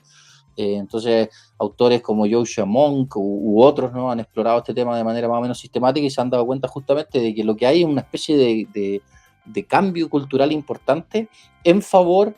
Entonces, autores como Joshua Monk u otros, ¿no? Han explorado este tema de manera más o menos sistemática y se han dado cuenta justamente de que lo que hay es una especie de cambio cultural importante en favor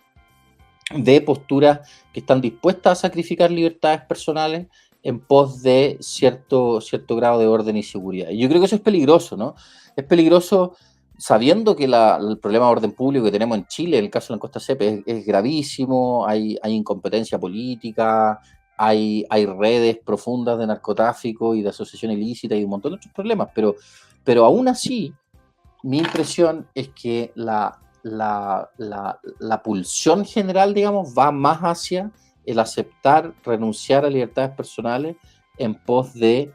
de posturas que están dispuestas a sacrificar libertades personales en pos de cierto grado de orden y seguridad. Y yo creo que eso es peligroso, ¿no? Es peligroso sabiendo que el problema de orden público que tenemos en Chile, en el caso de la Costa CEP, es gravísimo, hay incompetencia política, hay redes profundas de narcotráfico y de asociación ilícita y un montón de otros problemas, pero aún así, mi impresión es que la pulsión general, digamos, va más hacia el aceptar, renunciar a libertades personales en pos de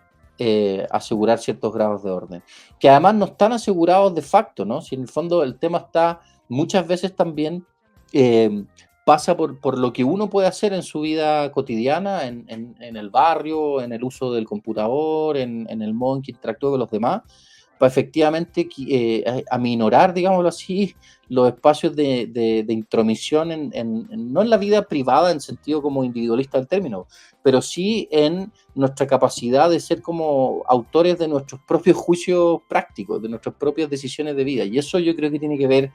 asegurar ciertos grados de orden, que además no están asegurados de facto, ¿no? Si en el fondo el tema está muchas veces también, pasa por lo que uno puede hacer en su vida cotidiana, en el barrio, en el uso del computador, en el modo en que interactúa con los demás, para efectivamente aminorar, digámoslo así, los espacios de intromisión no en la vida privada en sentido como individualista del término, pero sí en nuestra capacidad de ser como autores de nuestros propios juicios prácticos, de nuestras propias decisiones de vida. Y eso yo creo que tiene que ver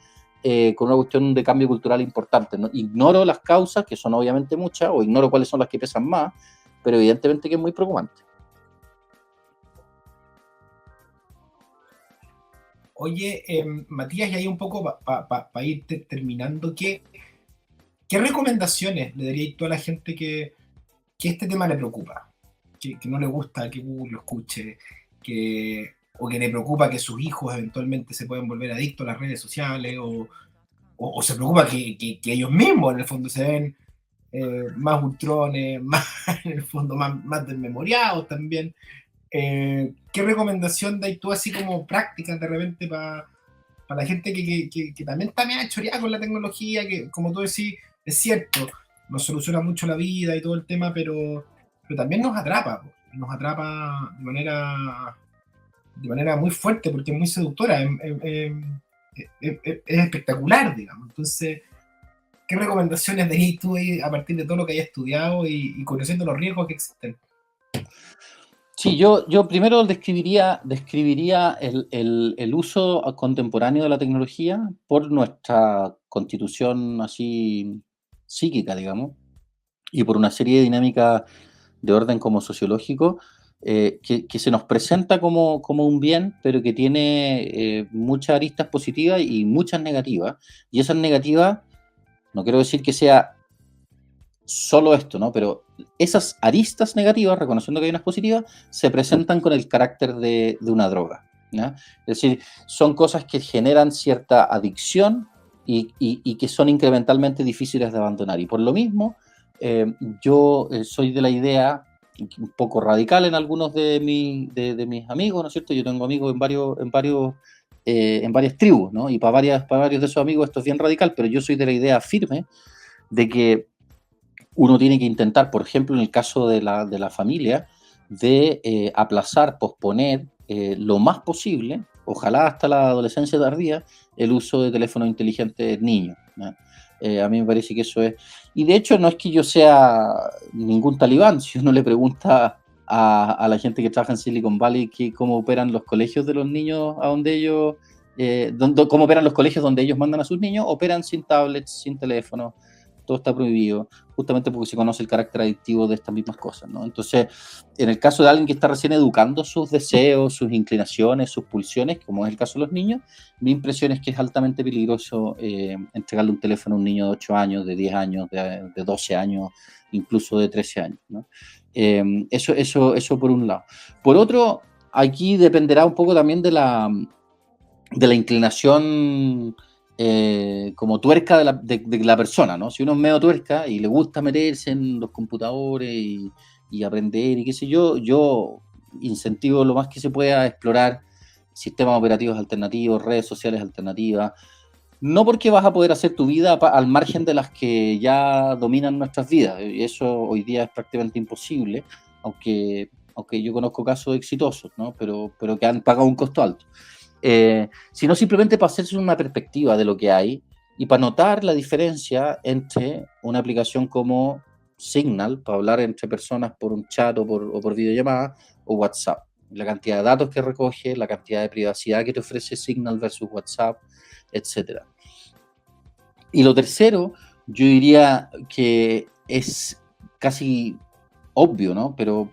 con una cuestión de cambio cultural importante, ¿no? Ignoro las causas, que son obviamente muchas, o ignoro cuáles son las que pesan más, pero evidentemente que es muy preocupante. Oye, Matías, y ahí un poco para ir terminando, ¿qué recomendaciones le darías tú a la gente que este tema le preocupa? Que no le gusta que Google lo escuche, o que le preocupa que sus hijos eventualmente se puedan volver adictos a las redes sociales, o se preocupa que ellos mismos en el fondo se ven más ultrones, más, en el fondo, más desmemoriados también. ¿Qué recomendación dais tú así como práctica de repente para la gente que también está medio choreada con la tecnología, que como tú decís, es cierto, nos soluciona mucho la vida y todo el tema, pero también nos atrapa de manera muy fuerte porque es muy seductora, es espectacular, digamos. Entonces, ¿qué recomendaciones darías tú ahí a partir de todo lo que hayas estudiado y conociendo los riesgos que existen? Sí, yo primero describiría el uso contemporáneo de la tecnología por nuestra constitución así psíquica, digamos, y por una serie de dinámicas de orden como sociológico, que se nos presenta como un bien, pero que tiene muchas aristas positivas y muchas negativas. Y esas negativas, no quiero decir que sea solo esto, ¿no? Pero esas aristas negativas, reconociendo que hay unas positivas, se presentan con el carácter de una droga, ¿ya? Es decir, son cosas que generan cierta adicción y que son incrementalmente difíciles de abandonar. Y por lo mismo, yo soy de la idea, un poco radical en algunos de mis amigos, ¿no es cierto? Yo tengo amigos en varias tribus, ¿no? Y para varios de esos amigos esto es bien radical, pero yo soy de la idea firme de que uno tiene que intentar, por ejemplo, en el caso de la familia, de aplazar, posponer lo más posible, ojalá hasta la adolescencia tardía, el uso de teléfonos inteligentes niños, ¿no? A mí me parece que eso es... Y de hecho no es que yo sea ningún talibán, si uno le pregunta a la gente que trabaja en Silicon Valley cómo operan los colegios de los niños a donde ellos... cómo operan los colegios donde ellos mandan a sus niños, operan sin tablets, sin teléfono, todo está prohibido, justamente porque se conoce el carácter adictivo de estas mismas cosas, ¿no? Entonces, en el caso de alguien que está recién educando sus deseos, sus inclinaciones, sus pulsiones, como es el caso de los niños, mi impresión es que es altamente peligroso entregarle un teléfono a un niño de 8 años, de 10 años, de 12 años, incluso de 13 años, ¿no? Eso por un lado. Por otro, aquí dependerá un poco también de la inclinación como tuerca de la persona, ¿no? Si uno es medio tuerca y le gusta meterse en los computadores y aprender y qué sé yo incentivo lo más que se pueda a explorar sistemas operativos alternativos, redes sociales alternativas, no porque vas a poder hacer tu vida al margen de las que ya dominan nuestras vidas, y eso hoy día es prácticamente imposible, aunque yo conozco casos exitosos, ¿no? Pero que han pagado un costo alto. Sino simplemente para hacerse una perspectiva de lo que hay y para notar la diferencia entre una aplicación como Signal, para hablar entre personas por un chat o por videollamada, o WhatsApp. La cantidad de datos que recoge, la cantidad de privacidad que te ofrece Signal versus WhatsApp, etc. Y lo tercero, yo diría que es casi obvio, ¿no? Pero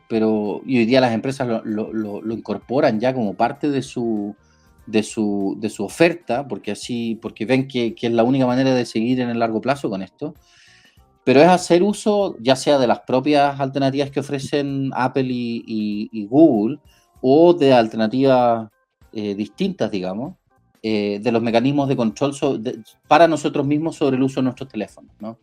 y hoy día las empresas lo incorporan ya como parte de su oferta, porque ven que es la única manera de seguir en el largo plazo con esto, pero es hacer uso ya sea de las propias alternativas que ofrecen Apple y Google o de alternativas distintas, digamos, de los mecanismos de control para nosotros mismos sobre el uso de nuestros teléfonos, ¿no?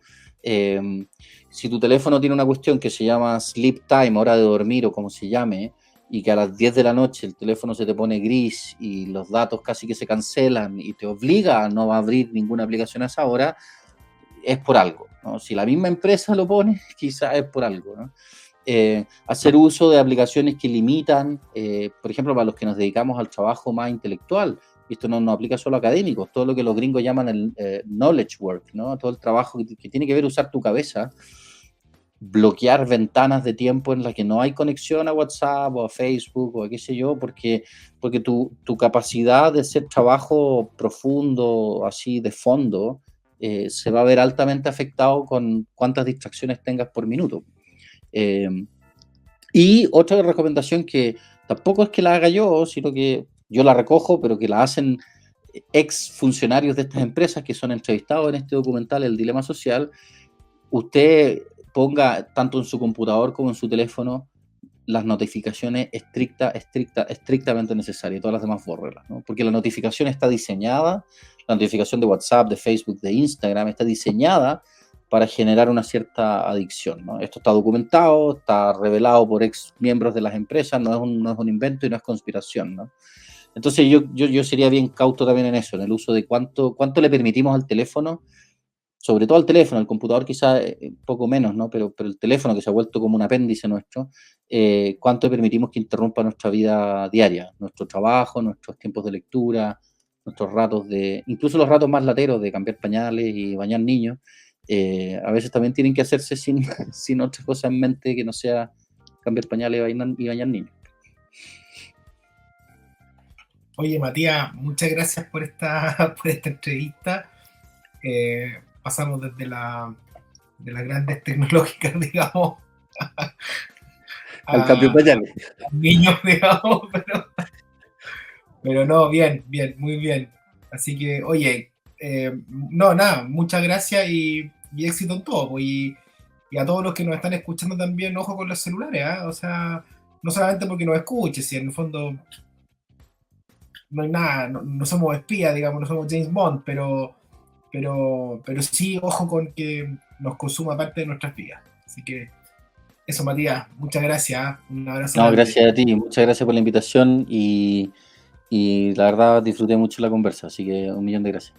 Si tu teléfono tiene una cuestión que se llama sleep time, hora de dormir o como se llame, y que a las 10 de la noche el teléfono se te pone gris y los datos casi que se cancelan y te obliga a no abrir ninguna aplicación a esa hora, es por algo, ¿no? Si la misma empresa lo pone, quizás es por algo, ¿no? Hacer uso de aplicaciones que limitan, por ejemplo, para los que nos dedicamos al trabajo más intelectual, y esto no aplica solo a académicos, todo lo que los gringos llaman el knowledge work, ¿no? Todo el trabajo que tiene que ver usar tu cabeza, bloquear ventanas de tiempo en las que no hay conexión a WhatsApp o a Facebook o a qué sé yo, porque tu capacidad de hacer trabajo profundo, así de fondo, se va a ver altamente afectado con cuántas distracciones tengas por minuto. Y otra recomendación que tampoco es que la haga yo, sino que yo la recojo, pero que la hacen ex funcionarios de estas empresas que son entrevistados en este documental, El Dilema Social. Usted ponga tanto en su computador como en su teléfono las notificaciones estrictamente necesarias, todas las demás bórrelas, ¿no? Porque la notificación está diseñada, la notificación de WhatsApp, de Facebook, de Instagram, está diseñada para generar una cierta adicción, ¿no? Esto está documentado, está revelado por ex miembros de las empresas, no es un invento y no es conspiración, ¿no? Entonces yo sería bien cauto también en eso, en el uso de cuánto le permitimos al teléfono, sobre todo al teléfono, al computador quizá un poco menos, ¿no? Pero el teléfono que se ha vuelto como un apéndice nuestro, cuánto le permitimos que interrumpa nuestra vida diaria, nuestro trabajo, nuestros tiempos de lectura, nuestros ratos incluso los ratos más lateros de cambiar pañales y bañar niños, a veces también tienen que hacerse sin, sin otra cosa en mente que no sea cambiar pañales y bañar niños. Oye, Matías, muchas gracias por esta, por esta entrevista. Pasamos desde de las grandes tecnológicas, digamos, Al cambio a, de pañales. a niños, digamos, pero no, bien, bien, muy bien. Así que, oye, no, nada, muchas gracias y éxito en todo, pues, y a todos los que nos están escuchando también, ojo con los celulares, ¿ah? O sea, no solamente porque nos escuches, si en el fondo no hay nada, no somos espías, digamos, no somos James Bond, pero sí, ojo con que nos consuma parte de nuestras vidas. Así que eso, Matías, muchas gracias, ¿ah? Un abrazo No, grande. gracias a ti, muchas gracias por la invitación y la verdad disfruté mucho la conversa, así que 1.000.000 de gracias.